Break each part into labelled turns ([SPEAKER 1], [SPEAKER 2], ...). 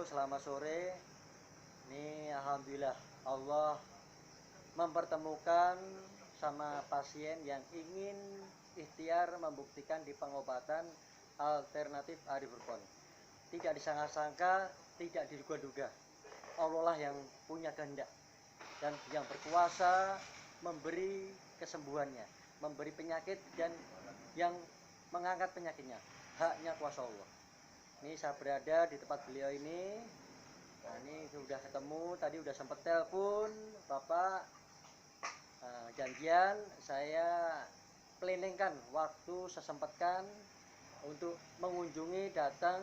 [SPEAKER 1] selamat sore. Ini alhamdulillah Allah mempertemukan sama pasien yang ingin ikhtiar membuktikan di pengobatan alternatif Arifurqon. Tidak disangka-sangka, tidak diduga-duga. Allah lah yang punya kehendak dan yang berkuasa memberi kesembuhannya, memberi penyakit dan yang mengangkat penyakitnya. Haknya kuasa Allah. Ini saya berada di tempat beliau ini. Nah, ini sudah ketemu, tadi udah sempat telepon Bapak. Janjian saya planningkan waktu saya sempatkan untuk mengunjungi, datang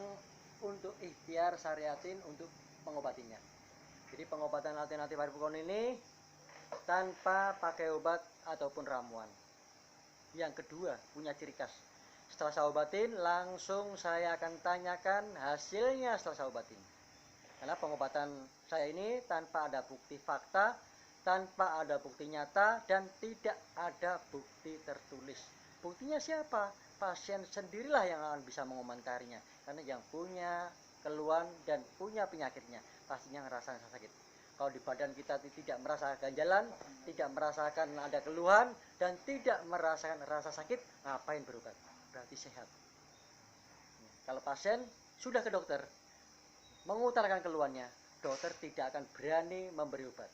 [SPEAKER 1] untuk ikhtiar syariatin untuk mengobatinya. Jadi pengobatan alternatif Arifurqon ini tanpa pakai obat ataupun ramuan. Yang kedua, punya ciri khas. Setelah saya obatin, langsung saya akan tanyakan hasilnya setelah saya obatin. Karena pengobatan saya ini tanpa ada bukti fakta, tanpa ada bukti nyata, dan tidak ada bukti tertulis. Buktinya siapa? Pasien sendirilah yang akan bisa mengomentarinya. Karena yang punya keluhan dan punya penyakitnya, pastinya ngerasain sakit. Kalau di badan kita tidak merasakan ganjalan, tidak merasakan ada keluhan, dan tidak merasakan rasa sakit, ngapain berobat? Berarti sehat. Kalau pasien sudah ke dokter, mengutarakan keluhannya, dokter tidak akan berani memberi obat.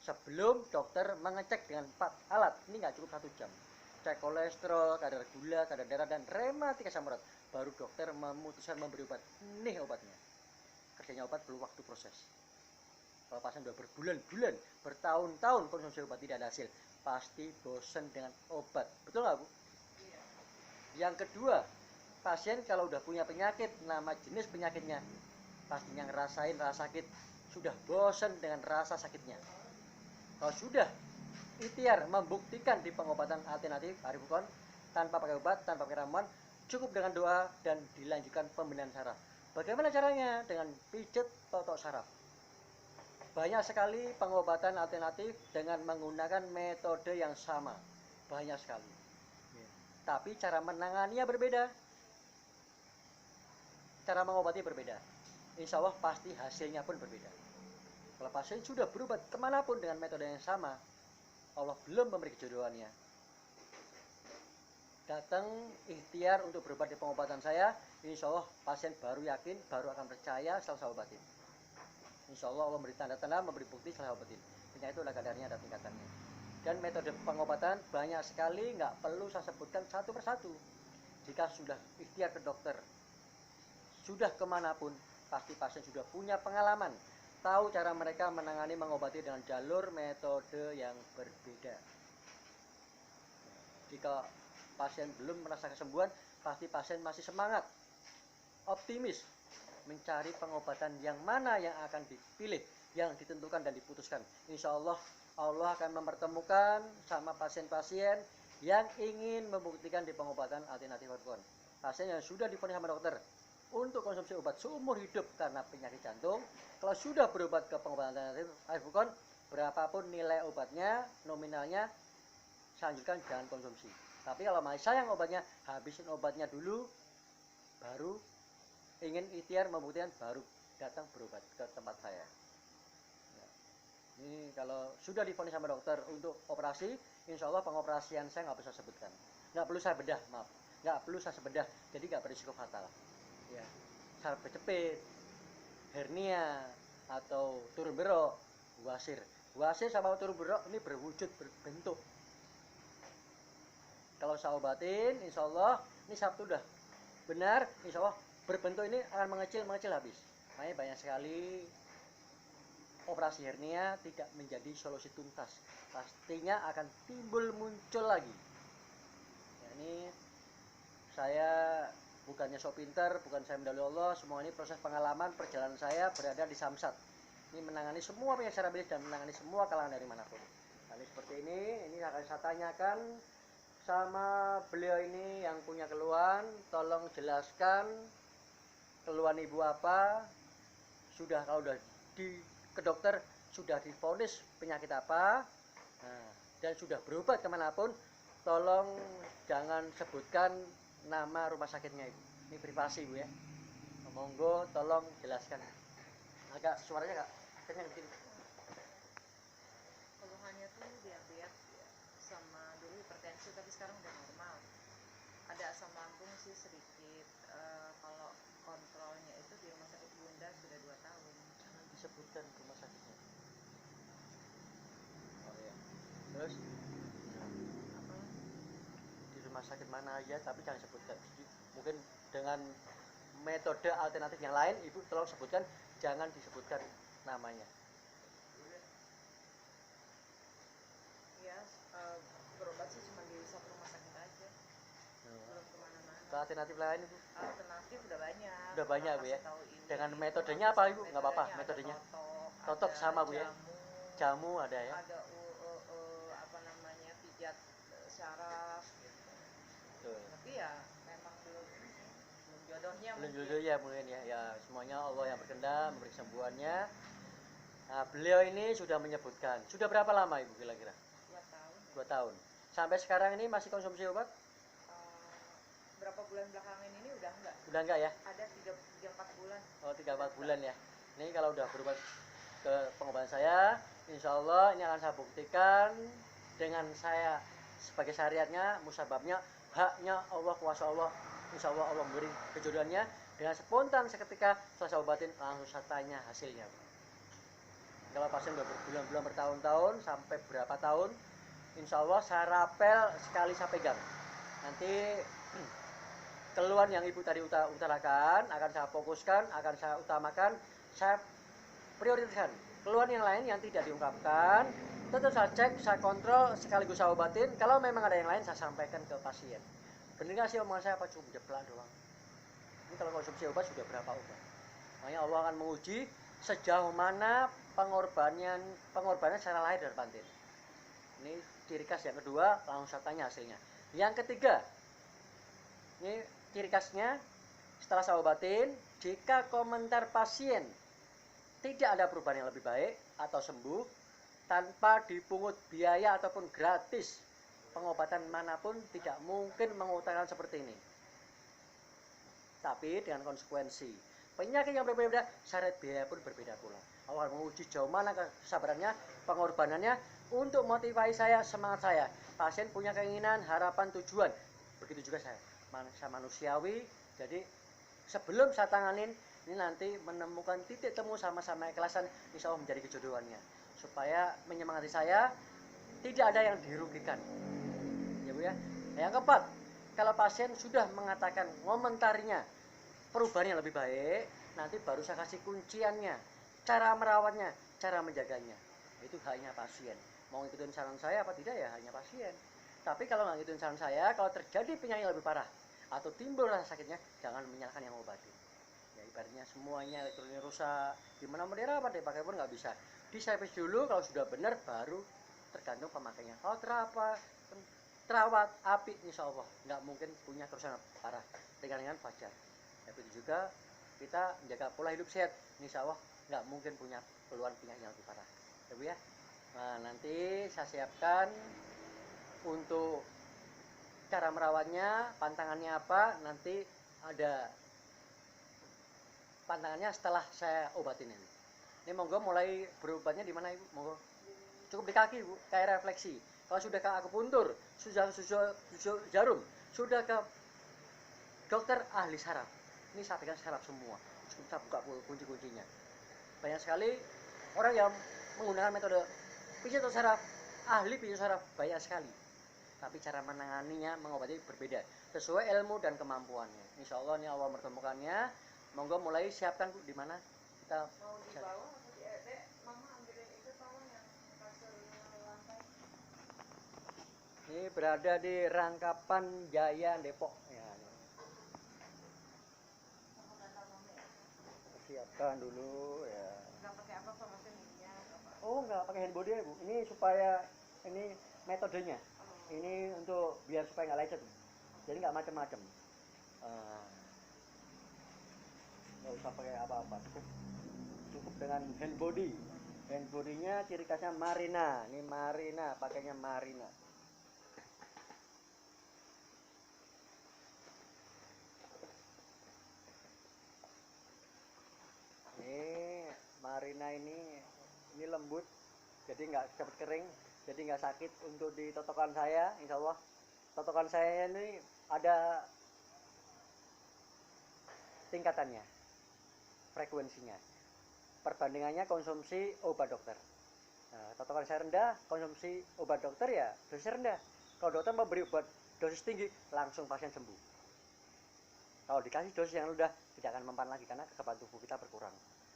[SPEAKER 1] Sebelum dokter mengecek dengan 4 alat, ini nggak cukup 1 jam. Cek kolesterol, kadar gula, kadar darah, dan rematik asam urat. Baru dokter memutuskan memberi obat. Nih obatnya. Kerjanya obat perlu waktu proses. Kalau pasien sudah berbulan-bulan, bertahun-tahun konsumsi obat tidak ada hasil, pasti bosan dengan obat. Betul nggak, Bu? Iya. Yang kedua, pasien kalau udah punya penyakit, nama jenis penyakitnya, pastinya ngerasain rasa sakit, sudah bosan dengan rasa sakitnya. Kalau sudah ikhtiar membuktikan di pengobatan alternatif Arifurqon tanpa pakai obat, tanpa pakai ramuan, cukup dengan doa dan dilanjutkan pembenahan saraf. Bagaimana caranya? Dengan pijet totok saraf. Banyak sekali pengobatan alternatif dengan menggunakan metode yang sama. Banyak sekali. Tapi cara menanganinya berbeda. Cara mengobati berbeda. Insya Allah pasti hasilnya pun berbeda. Kalau pasien sudah berobat kemanapun dengan metode yang sama, Allah belum memberi kejodohannya, datang ikhtiar untuk berobat di pengobatan saya, insya Allah pasien baru yakin, baru akan percaya setelah saya obatin. Insya Allah Allah memberi tanda-tanda, memberi bukti setelah obatin. Penyakit itu ada kadarnya, ada tingkatannya. Dan metode pengobatan banyak sekali, nggak perlu saya sebutkan satu persatu. Jika sudah ikhtiar ke dokter, sudah kemanapun, pasti pasien sudah punya pengalaman, tahu cara mereka menangani, mengobati dengan jalur metode yang berbeda. Jika pasien belum merasa kesembuhan, pasti pasien masih semangat, optimis, mencari pengobatan yang mana yang akan dipilih, yang ditentukan dan diputuskan. Insya Allah, Allah akan mempertemukan sama pasien-pasien yang ingin membuktikan di pengobatan alternatif Arifurqon. Pasien yang sudah divonis sama dokter untuk konsumsi obat seumur hidup karena penyakit jantung, kalau sudah berobat ke pengobatan alternatif Arifurqon, berapapun nilai obatnya, nominalnya, saya anjurkan jangan konsumsi. Tapi kalau masih sayang obatnya, habisin obatnya dulu, baru ingin ikhtiar membuktikan, baru datang berobat ke tempat saya. Ya. Ini kalau sudah divonis sama dokter untuk operasi, insya Allah pengoperasian saya nggak bisa sebutkan, nggak perlu saya bedah, maaf, nggak perlu saya sebedah, jadi nggak berisiko fatal. Ya, saraf kejepit, hernia, atau turun berok, wasir sama turun berok ini berwujud, berbentuk. Kalau saya obatin, insya Allah ini Sabtu udah benar, insya Allah berbentuk ini akan mengecil habis. Makanya banyak sekali operasi hernia tidak menjadi solusi tuntas, pastinya akan timbul muncul lagi. Ya, ini saya bukannya sok pintar, bukan saya mendahului Allah, semua ini proses pengalaman perjalanan saya berada di Samsat. Ini menangani semua penyakit secara medis dan menangani semua kalangan dari manapun. Nah, ini seperti ini akan saya tanyakan sama beliau ini yang punya keluhan, tolong jelaskan keluhan ibu apa, sudah kalau udah ke dokter sudah divonis penyakit apa, nah, dan sudah berobat kemanapun, tolong jangan sebutkan nama rumah sakitnya, Ibu. Ini privasi, Bu, ya. Monggo tolong jelaskan. Agak suaranya Kak kencang dikit.
[SPEAKER 2] Keluhannya tuh diabetes ya, sama dulu hipertensi tapi sekarang udah normal. Ada asam lambung sih sedikit. Kalau kontrolnya itu di rumah sakit Bunda sudah 2 tahun.
[SPEAKER 1] Jangan disebutkan rumah sakitnya. Oh ya. Terus
[SPEAKER 2] Apa?
[SPEAKER 1] di rumah sakit mana aja tapi jangan sebutkan. Mungkin dengan metode alternatif yang lain Ibu tolong sebutkan, jangan disebutkan namanya.
[SPEAKER 2] Ya, berobat sih cuma di satu rumah sakit aja, belum kemana-mana.
[SPEAKER 1] Ke alternatif lain Ibu?
[SPEAKER 2] Alternatif udah banyak.
[SPEAKER 1] Udah banyak Bu ya. Dengan metodenya apa Ibu? Nggak apa-apa metodenya. Totok sama Bu ya. Jamu ada ya.
[SPEAKER 2] Ada apa namanya, pijat syaraf gitu.
[SPEAKER 1] Tuh.
[SPEAKER 2] Tapi ya memang belum jodohnya.
[SPEAKER 1] Belum jodoh ya mungkin ya. Ya semuanya Allah yang berkehendak memberi kesembuhannya. Nah, beliau ini sudah menyebutkan. Sudah berapa lama Ibu kira-kira?
[SPEAKER 2] 2 tahun.
[SPEAKER 1] 2 tahun. Sampai sekarang ini masih konsumsi obat?
[SPEAKER 2] Berapa bulan belakangan ini udah enggak?
[SPEAKER 1] Udah enggak ya?
[SPEAKER 2] Ada 3-4 bulan.
[SPEAKER 1] Oh 3-4 bulan ya. Ini kalau udah berobat ke pengobatan saya, insya Allah ini akan saya buktikan dengan saya sebagai syariatnya, musababnya, haknya Allah, kuasa Allah. Insya Allah Allah memberi kejodohannya dengan spontan seketika setelah saya obatin langsung saya tanya hasilnya. Kalau pasien udah berbulan-bulan, bertahun-tahun sampai berapa tahun, insya Allah saya rapel sekali saya pegang. Nanti keluhan yang Ibu tadi utarakan akan saya fokuskan, akan saya utamakan, saya prioritaskan. Keluhan yang lain yang tidak diungkapkan tetap saya cek, saya kontrol, sekaligus saya obatin. Kalau memang ada yang lain saya sampaikan ke pasien. Benar nggak sih omongan saya apa cuma jeplak doang? Ini kalau konsumsi obat sudah berapa obat? Makanya Allah akan menguji sejauh mana pengorbanan secara lahir dan batin. Ini ciri khas yang kedua, langsung saya tanya hasilnya. Yang ketiga, ini ciri khasnya setelah saya obatin, jika komentar pasien tidak ada perubahan yang lebih baik atau sembuh tanpa dipungut biaya ataupun gratis, pengobatan manapun tidak mungkin mengutarakan seperti ini. Tapi dengan konsekuensi penyakit yang berbeda, syarat biaya pun berbeda pula. Allah menguji jauh mana kesabarannya, pengorbanannya untuk motivasi saya, semangat saya. Pasien punya keinginan, harapan, tujuan. Begitu juga saya manusiawi. Jadi sebelum saya tanganin, ini nanti menemukan titik temu sama-sama ikhlasan, insya Allah menjadi kejodohannya. Supaya menyemangati saya, tidak ada yang dirugikan. Ya Bu ya. Yang keempat, kalau pasien sudah mengatakan komentarnya perubahan yang lebih baik, nanti baru saya kasih kunciannya, cara merawatnya, cara menjaganya. Itu haknya pasien. Mau ngikutin saran saya apa tidak ya hanya pasien. Tapi kalau nggak ngikutin saran saya, kalau terjadi penyakit yang lebih parah atau timbul rasa sakitnya, jangan menyalahkan yang obatin. Ya ibaratnya semuanya elektronik rusak, gimana mau dirawat deh, pakai pun nggak bisa. Diservis dulu, kalau sudah benar baru tergantung pemakainya. Kalau terawat api, insya Allah nggak mungkin punya kerusakan parah. Ringan-ringan fajar. Ya, begitu juga kita menjaga pola hidup sehat, insya Allah nggak mungkin punya keluhan penyakit yang lebih parah. Ya Bu ya. Nah, nanti saya siapkan untuk cara merawatnya, pantangannya apa, nanti ada pantangannya setelah saya obatin ini. Ini monggo mulai berobatnya di mana Ibu? Monggo. Cukup di kaki Bu, kayak refleksi. Kalau sudah ke akupuntur, sudah jarum, sudah ke dokter ahli saraf. Ini saya pegang saraf semua. Kita buka kunci-kuncinya. Banyak sekali orang yang menggunakan metode pijat saraf, ahli pijat saraf banyak sekali. Tapi cara menanganinya, mengobati berbeda sesuai ilmu dan kemampuannya. Insya Allah ini Allah mempertemukannya. Monggo mulai siapkan Bu, di mana kita
[SPEAKER 2] Mau di bawah atau di Mama ambilin itu tolong yang kasur lantai.
[SPEAKER 1] Ini berada di Rangkapan Jaya Depok ya. Siapkan dulu ya.
[SPEAKER 2] Nggak pakai apa-apa maksudnya minyak apa?
[SPEAKER 1] Oh nggak pakai hand body ya Bu, ini supaya ini metodenya. Ini untuk biar supaya nggak lecet, jadi nggak macam-macam. Nggak usah pakai apa-apa, cukup dengan hand body. Hand bodinya ciri khasnya Marina. Ini Marina, pakainya Marina. ini lembut, jadi nggak cepat kering, jadi nggak sakit untuk di totokan saya. Insya Allah totokan saya ini ada tingkatannya, frekuensinya, perbandingannya konsumsi obat dokter. Nah, totokan saya rendah, konsumsi obat dokter ya dosis rendah. Kalau dokter memberi obat dosis tinggi, langsung pasien sembuh. Kalau dikasih dosis yang rendah, tidak akan mempan lagi karena kekebalan tubuh kita berkurang.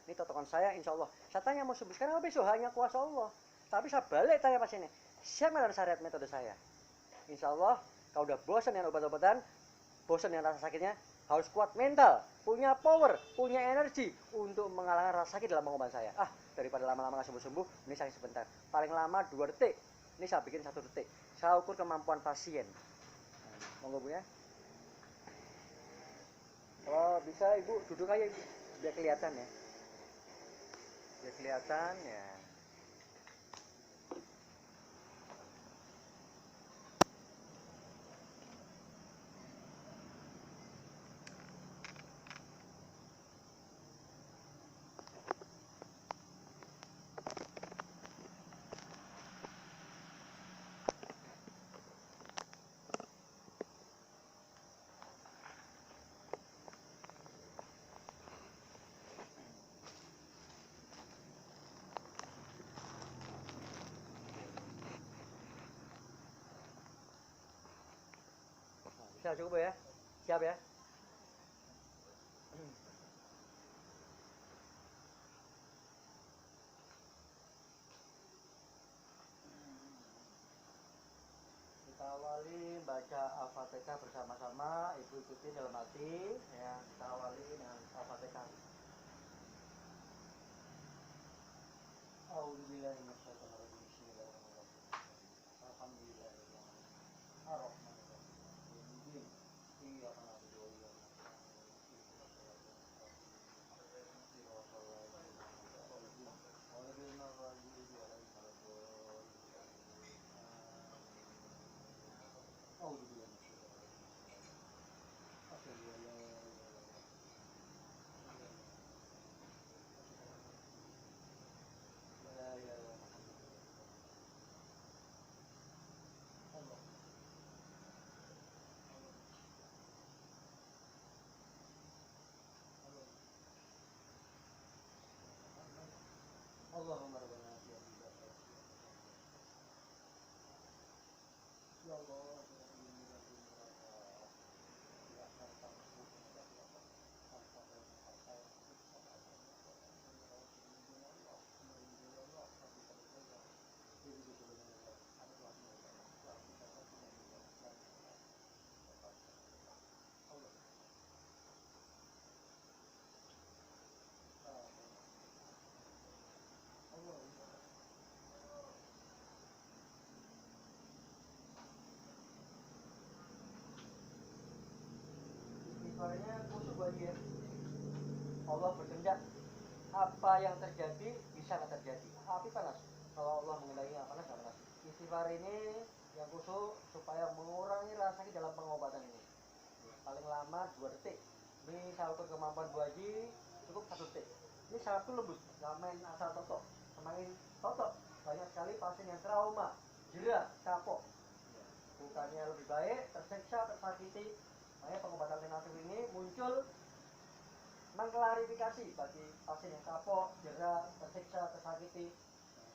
[SPEAKER 1] Ini totokan saya, insya Allah. Saya tanya mau sembuh sekarang, besok hanya kuasa Allah. Tapi saya balik tanya pasiennya, siapa dan syariat metode saya? Insya Allah, kalau udah bosan dengan obat-obatan, bosan dengan rasa sakitnya, harus kuat mental, punya power, punya energi untuk mengalahkan rasa sakit dalam pengobatan saya. Daripada lama-lama nggak sembuh-sembuh, ini sakit sebentar. Paling lama 2 detik. Ini saya bikin 1 detik. Saya ukur kemampuan pasien. Monggo Bu ya. Kalau bisa Ibu duduk aja Ibu, biar kelihatan ya. Biar kelihatan ya. Bisa cukup ya? Siap ya? Kita awali baca Al-Fatihah bersama-sama. Ibu ikuti dalam hati ya. Kita awali dengan Al-Fatihah. A'udzubillahi minasyaitonirrajim. Bismillahirrahmanirrahim. Alhamdulillahirabbil alamin. Iyyaka na'budu wa iyyaka Allahumma rabbana ya Allah. Istighfarnya khusyuk lagi ya. Allah berkehendak apa yang terjadi bisa nggak terjadi. Api panas. Kalau Allah mengendaki yang panas nggak panas. Istighfar ini yang khusyuk supaya mengurangi rasa sakit dalam pengobatan ini. Paling lama 2 detik. Ini saya ukur kemampuan Bu Haji cukup 1 detik. Ini sangat lembut, nggak main asal totok. Semakin totok banyak sekali pasien yang trauma, jerah, kapok. Bukannya lebih baik, tersiksa, tersakiti. Makanya pengobatan alternatif ini muncul mengklarifikasi bagi pasien yang kapok, jerah, tersiksa, tersakiti,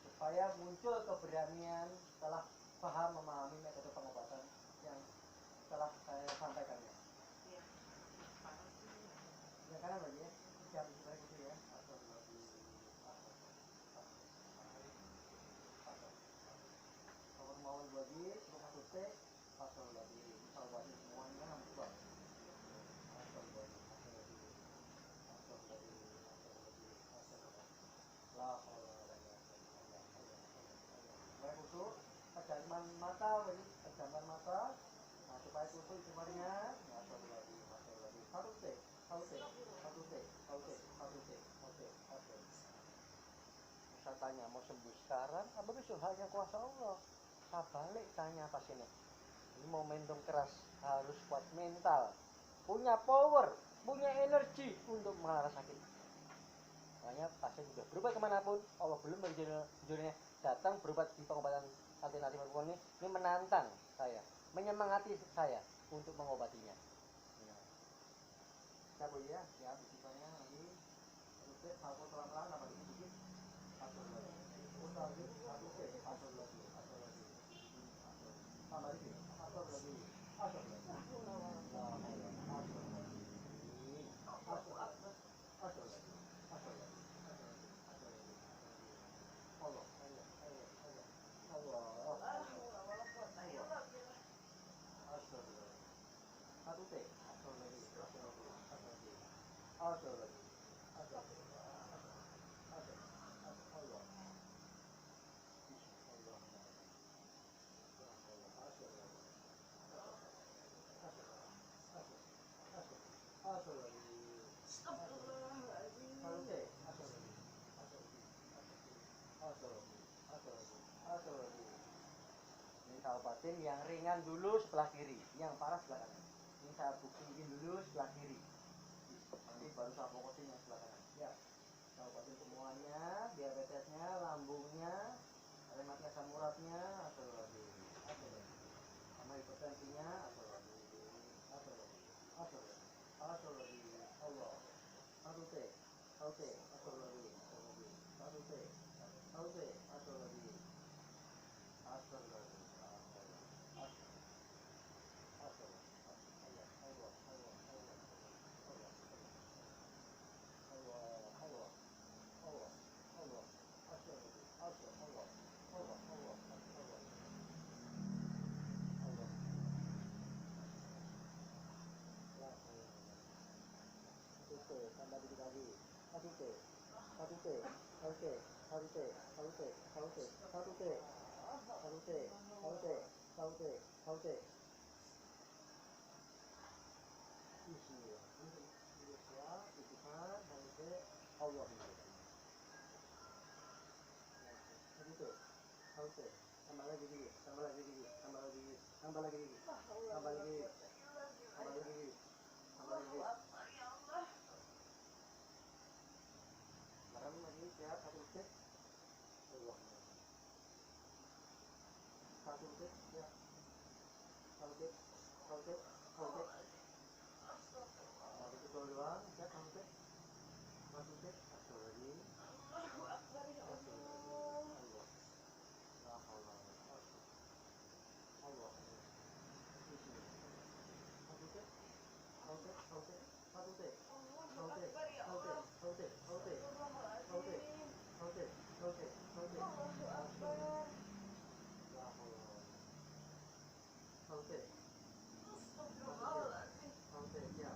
[SPEAKER 1] supaya muncul keberanian setelah paham memahami metode pengobatan yang telah saya sampaikan ya. Ya kanan lagi ya, jam baik itu ya. Kalau mau lagi, cuma 1 detik, pasal lagi, misal lagi semuanya nampak. Pejaman mata, pejaman mata. Nah, supaya kusuk semuanya. Satu T. Saya tanya mau sembuh sekarang, apa besok hanya kuasa Allah. Saya balik tanya pasiennya. Ini momentum keras, harus kuat mental, punya power, punya energi untuk mengalahkan sakit. makanya pasien sudah berobat kemanapun, Allah belum beri judulnya datang berobat di pengobatan alternatif ini menantang saya, menyemangati saya untuk mengobatinya. Siap Bu ya, siap bisanya lagi. Terus satu pelan-pelan apa dikit-dikit. Atur lagi. Putar lagi, satu T, atur lagi, atur lagi. Tambah lagi, atur lagi, atur lagi. Atur lagi. Atur lagi. Atur lagi. Atur lagi. Atur lagi. Allah, Allah, Allah, Allah. Allah. Atur lagi. Satu T, atur lagi, atur lagi, atur lagi. Atur lagi. Atur lagi. Atur. Allah. Ini kabupaten yang ringan dulu sebelah kiri, yang parah sebelah kanan. Ini saya buktiin dulu sebelah kiri. Nanti baru saya fokusin yang sebelah kanan. Ya, kabupaten semuanya, diabetesnya, lambungnya, rematik asam uratnya, atau lagi, sama hipertensinya, atau lagi, atau lagi, Allah, satu T, atau lagi, satu T, atau lagi, tambah dikit lagi, satu T, satu T, satu T, satu T, satu T, satu T, satu T, satu T, satu T, satu T, satu T. Bismillah, Bismillah, Bismillah, satu T, Allah. Satu T, satu T, tambah lagi dikit, tambah lagi dikit, tambah lagi dikit, tambah lagi dikit, tambah lagi dikit, tambah lagi dikit, tambah lagi dikit. Sekarang lagi siap, satu detik. Allah. Satu detik, siap. Satu detik, satu detik, satu detik. Satu detik doang, siap, satu detik. Satu detik, satu lagi. Satu lagi. Allah. La haula wa la quwwata. Allah. Bismillah. Satu detik, satu detik, satu detik, satu detik. Satu detik, satu detik, satu detik, satu detik. Satu detik, satu detik, satu detik, satu detik. Astagfirullah. La haula wa la quwwata. Satu detik. Satu detik, ya.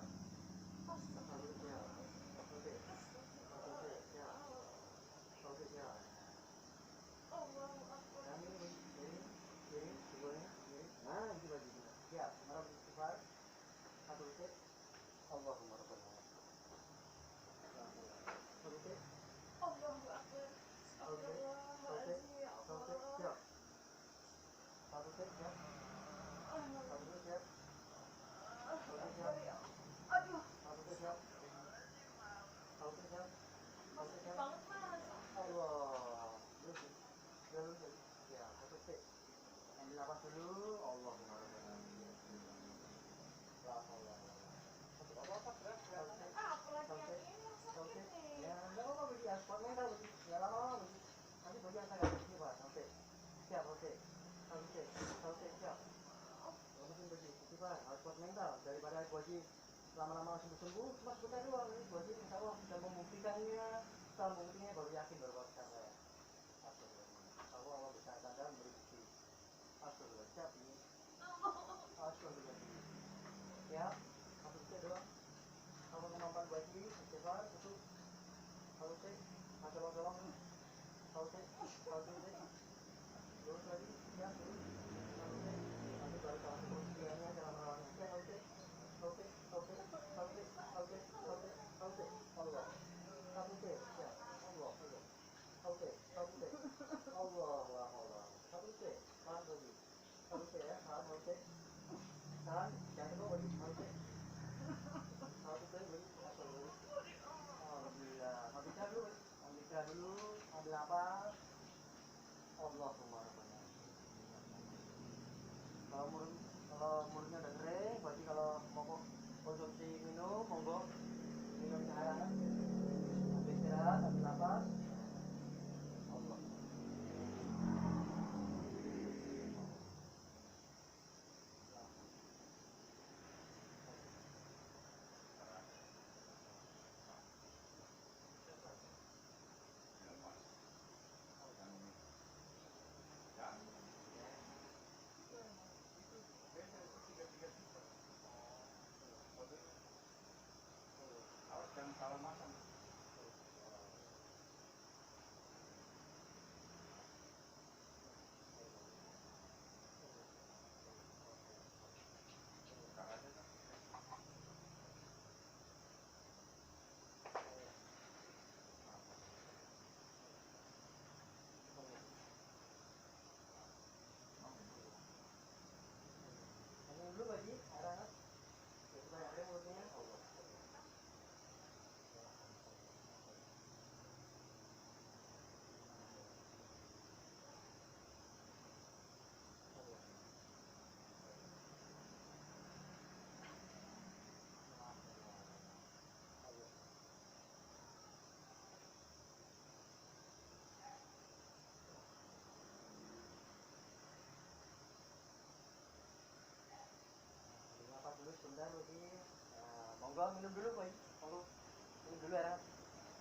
[SPEAKER 1] Satu detik, ya. Satu detik. Satu detik, ya. Satu detik, ya. Dan ini, sebenarnya, ini. Nah, itu lagi. Ya, marah istighfar. Satu detik. Allahumma rabbana. Satu detik. Satu detik. Satu detik. Satu detik, siap. Satu detik, siap. Satu detik, siap. Satu detik, siap. Satu detik, siap. Satu detik, siap. Satu detik, siap. Allah. Terus. Ya, satu detik. Ambil nafas dulu. Allahumma rabbana. La haula wa la quwwata. Satu detik. Satu detik. Satu detik. Ya, enggak apa-apa bagi aspal mental bagi. Ya lama-lama bagi. Nanti bagi yang saya bagi Pak. Satu detik. Siap, satu detik. Satu detik. Satu detik, siap. Mungkin bagi. Pak, aspal mental daripada bagi lama-lama sembuh-sembuh cuma sebentar doang. Ini bagi insya Allah sudah membuktikannya. Setelah membuktikannya baru yakin baru bakal saya. Astagfirullah. Allah bisa tanda memberi bukti. Astagfirullah. Siap ini. Astagfirullah. Siap. Satu detik doang. Kalau kemampuan bagi istighfar itu satu detik. Masya Allah. Satu detik. Satu detik. Terus lagi. Siap. Satu detik. Nanti baru salah pembuktiannya cara melawannya. Siap. Satu detik. Satu detik. Satu detik. Satu detik. Satu detik. Satu detik. Satu detik. Allah. Satu detik. Siap. Allah. Allah. Satu detik. Satu detik. Allah. Allah. Satu detik. Tahan lagi. Satu detik ya. Tahan. Satu detik. Tahan. Jangan lupa bagi. Satu detik. Satu detik bagi. Alhamdulillah. Habisnya dulu bagi. Allahumma rabbana. Kalau mulutnya udah kering, berarti kalau mau konsumsi minum, monggo minum air hangat, ambil istirahat, ambil nafas. Allah. Minum dulu Pak Haji, air hangat. Supaya kering mulutnya. Allah. Nafas dulu sebentar Pak Haji. Nah, monggo minum dulu Pak Haji. Monggo minum dulu air hangat.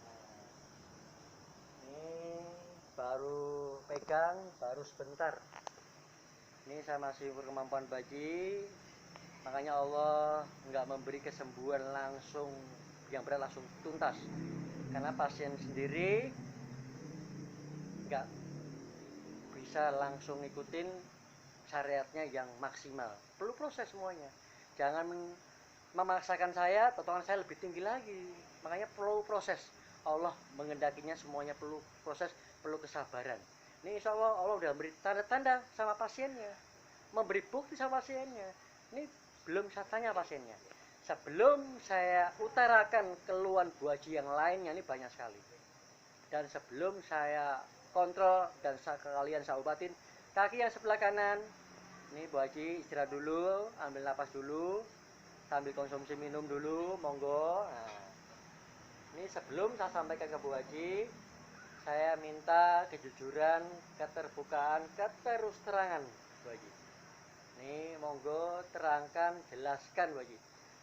[SPEAKER 1] Nah, ini baru pegang, baru sebentar. Ini saya masih ukur kemampuan Baji, makanya Allah nggak memberi kesembuhan langsung yang berat langsung tuntas, karena pasien sendiri nggak bisa langsung ngikutin syariatnya yang maksimal, perlu proses semuanya. Jangan memaksakan saya, potongan saya lebih tinggi lagi, makanya perlu proses. Allah mengendakinya semuanya perlu proses, perlu kesabaran. Ini insya Allah udah beri tanda-tanda sama pasiennya, memberi bukti sama pasiennya. Ini belum saya tanya pasiennya, sebelum saya utarakan keluhan Bu Haji yang lainnya, ini banyak sekali. Dan sebelum saya kontrol dan kalian saya obatin, kaki yang sebelah kanan, ini Bu Haji istirahat dulu, ambil napas dulu, sambil konsumsi minum dulu, monggo. Nah, ini sebelum saya sampaikan ke Bu Haji, saya minta kejujuran, keterbukaan, keterus terangan Bu Haji. Ini monggo terangkan, jelaskan Bu Haji.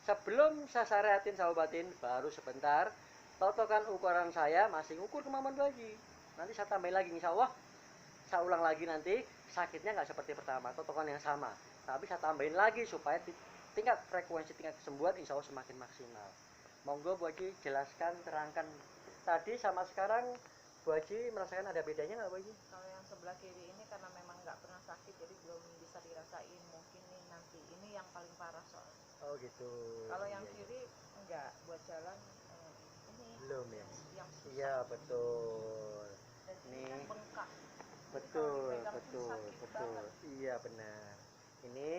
[SPEAKER 1] Sebelum saya syariatin, saya obatin, baru sebentar, totokan ukuran saya masih ukur kemampuan Bu Haji. Nanti saya tambahin lagi, insya Allah saya ulang lagi nanti, sakitnya nggak seperti pertama, totokan yang sama, tapi saya tambahin lagi supaya tingkat frekuensi, tingkat kesembuhan insya Allah semakin maksimal. Monggo Bu Haji jelaskan, terangkan. Tadi sama sekarang Bu Haji merasakan ada bedanya nggak Bu Haji?
[SPEAKER 2] Kalau yang sebelah kiri ini karena memang nggak pernah sakit, jadi belum bisa dirasain. Mungkin nih nanti ini yang paling parah soalnya.
[SPEAKER 1] Oh gitu.
[SPEAKER 2] Kalau yang
[SPEAKER 1] Iya, iya.
[SPEAKER 2] kiri enggak, buat jalan ini
[SPEAKER 1] Belum ya?
[SPEAKER 2] yang susah.
[SPEAKER 1] Iya betul.
[SPEAKER 2] Dan ini
[SPEAKER 1] Nih.
[SPEAKER 2] kan bengkak.
[SPEAKER 1] Betul,
[SPEAKER 2] Jadi kalau dipegang tuh
[SPEAKER 1] betul,
[SPEAKER 2] sakit
[SPEAKER 1] betul.
[SPEAKER 2] banget.
[SPEAKER 1] Iya benar. Ini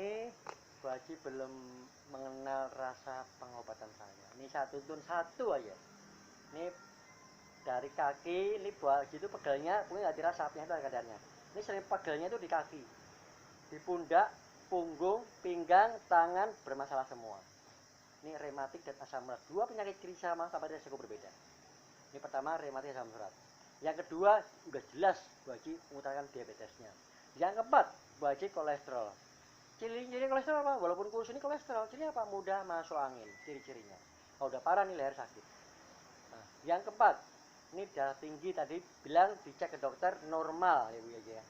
[SPEAKER 1] Bu Haji belum mengenal rasa pengobatan saya. Ini saya tuntun satu aja. Ini dari kaki, ini Bu Haji itu pegelnya, punya nggak dirasa apinya itu ada kadarnya. Ini sering pegelnya itu di kaki, di pundak, punggung, pinggang, tangan bermasalah semua. Ini rematik dan asam urat. Dua penyakit ciri sama tapi resiko berbeda. Ini pertama rematik asam urat. Yang kedua udah jelas Bu Haji mengutarakan diabetesnya. Yang keempat Bu Haji kolesterol. Ciri-ciri kolesterol apa? Walaupun kurus ini kolesterol, ciri apa? Mudah masuk angin, ciri-cirinya. Kalau udah parah nih leher sakit. Nah, yang keempat, ini darah tinggi tadi bilang dicek ke dokter normal ya Bu Haji ya.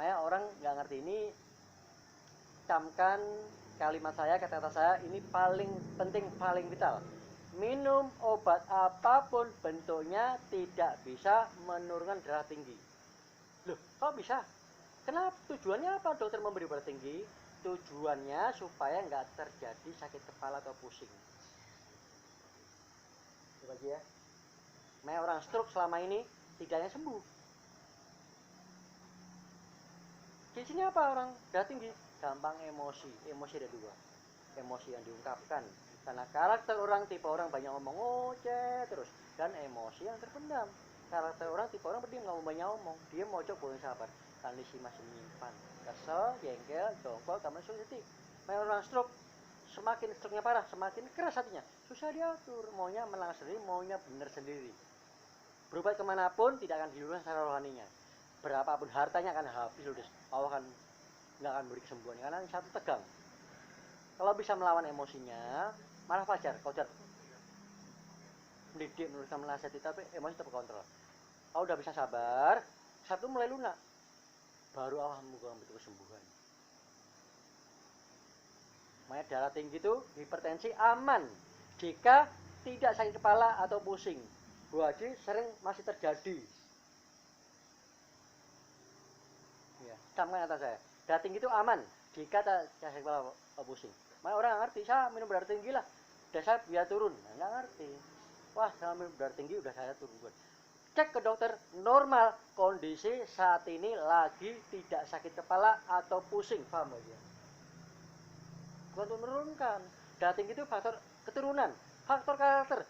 [SPEAKER 1] Makanya orang nggak ngerti ini, camkan kalimat saya, kata-kata saya ini paling penting, paling vital. Minum obat apapun bentuknya tidak bisa menurunkan darah tinggi. Loh, kok bisa? Kenapa? Tujuannya apa dokter memberi obat tinggi? Tujuannya supaya nggak terjadi sakit kepala atau pusing. Coba aja ya. Makanya orang stroke selama ini tidaknya sembuh. Cirinya apa orang darah tinggi? Gampang emosi. Emosi ada dua. Emosi yang diungkapkan. Karena karakter orang, tipe orang banyak ngomong ngoceh terus. Dan emosi yang terpendam. karakter orang, tipe orang dia nggak mau banyak ngomong, dia mau coba sabar. Kondisi masih menyimpan kesel, jengkel, dongkol, karena sensitif. Main orang stroke, semakin stroke-nya parah, semakin keras hatinya, susah diatur, maunya menang sendiri, maunya benar sendiri. Berobat kemanapun tidak akan dihilangkan secara rohaninya, berapapun hartanya akan habis ludes, Allah kan nggak akan beri kesembuhan karena satu tegang. Kalau bisa melawan emosinya malah wajar, kocar mendidik, menuliskan, menasihati, tapi emosi tetap kontrol. Kalau udah bisa sabar, satu mulai lunak, baru Allah membuka bentuk kesembuhan. Makanya darah tinggi itu hipertensi aman jika tidak sakit kepala atau pusing. Bu Haji sering masih terjadi. Ya, sama kata saya. Darah tinggi itu aman jika tidak sakit kepala atau pusing. Makanya orang ngerti, saya minum darah tinggi lah, udah saya biar turun. Nah, nggak ngerti. Wah, saya minum darah tinggi udah saya turun. Cek ke dokter, normal, kondisi saat ini lagi tidak sakit kepala atau pusing, paham aja. Bukan untuk menurunkan. Darah tinggi itu faktor keturunan, faktor karakter.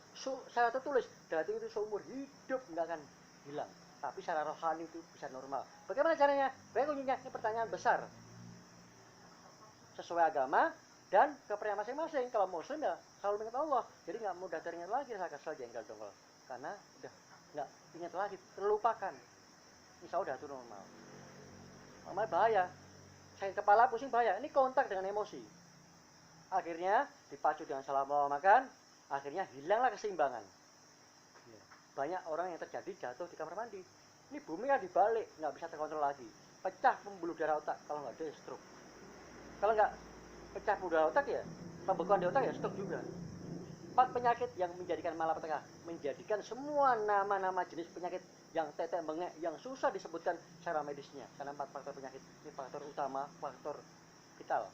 [SPEAKER 1] Saya tertulis, darah tinggi itu seumur hidup nggak akan hilang. Tapi secara rohani itu bisa normal. Bagaimana caranya? Baik kuncinya, ini pertanyaan besar. Sesuai agama dan kepercayaan masing-masing. Kalau muslim ya selalu ingat Allah. Jadi nggak mudah teringat lagi rasa kesel, jengkel, dongkol. Karena udah nggak ingat lagi, terlupakan. Insya Allah itu normal. Namanya bahaya, sakit kepala, pusing bahaya. Ini kontak dengan emosi. Akhirnya dipacu dengan salah pola makan, akhirnya hilanglah keseimbangan. Banyak orang yang terjadi jatuh di kamar mandi. Ini bumi kan dibalik, nggak bisa terkontrol lagi. Pecah pembuluh darah otak, kalau nggak ada stroke. Kalau nggak pecah pembuluh darah otak ya, pembekuan di otak ya stroke juga. 4 penyakit yang menjadikan malapetaka, menjadikan semua nama-nama jenis penyakit yang tetek bengek, yang susah disebutkan secara medisnya. Karena 4 faktor penyakit, ini faktor utama, faktor vital.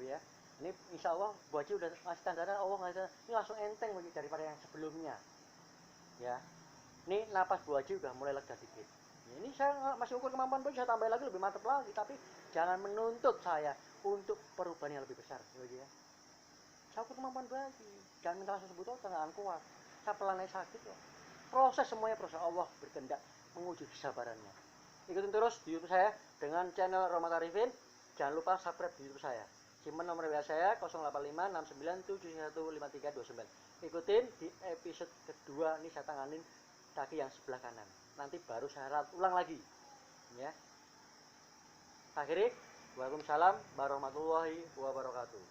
[SPEAKER 1] Ya, ini insya Allah Bu Haji udah ngasih tanda-tanda, Allah ngasih, ini langsung enteng daripada yang sebelumnya. Ya, ini napas Bu Haji udah mulai lega dikit. Ya, ini saya masih ukur kemampuan Bu Haji, saya tambah lagi lebih mantap lagi, tapi jangan menuntut saya untuk perubahan yang lebih besar, ya. Saya ukur kemampuan Bu Haji, jangan minta langsung sebut tangan kuat. Saya pelan sakit kok. Proses semuanya proses, Allah berkehendak menguji kesabarannya. Ikutin terus di YouTube saya dengan channel Rahmat Arifin. Jangan lupa subscribe di YouTube saya. Simpen nomor WA saya 0856915329. Ikutin di episode kedua, ini saya tanganin kaki yang sebelah kanan. Nanti baru saya ulang lagi. Ya. Akhiri, waalaikumsalam warahmatullahi wabarakatuh.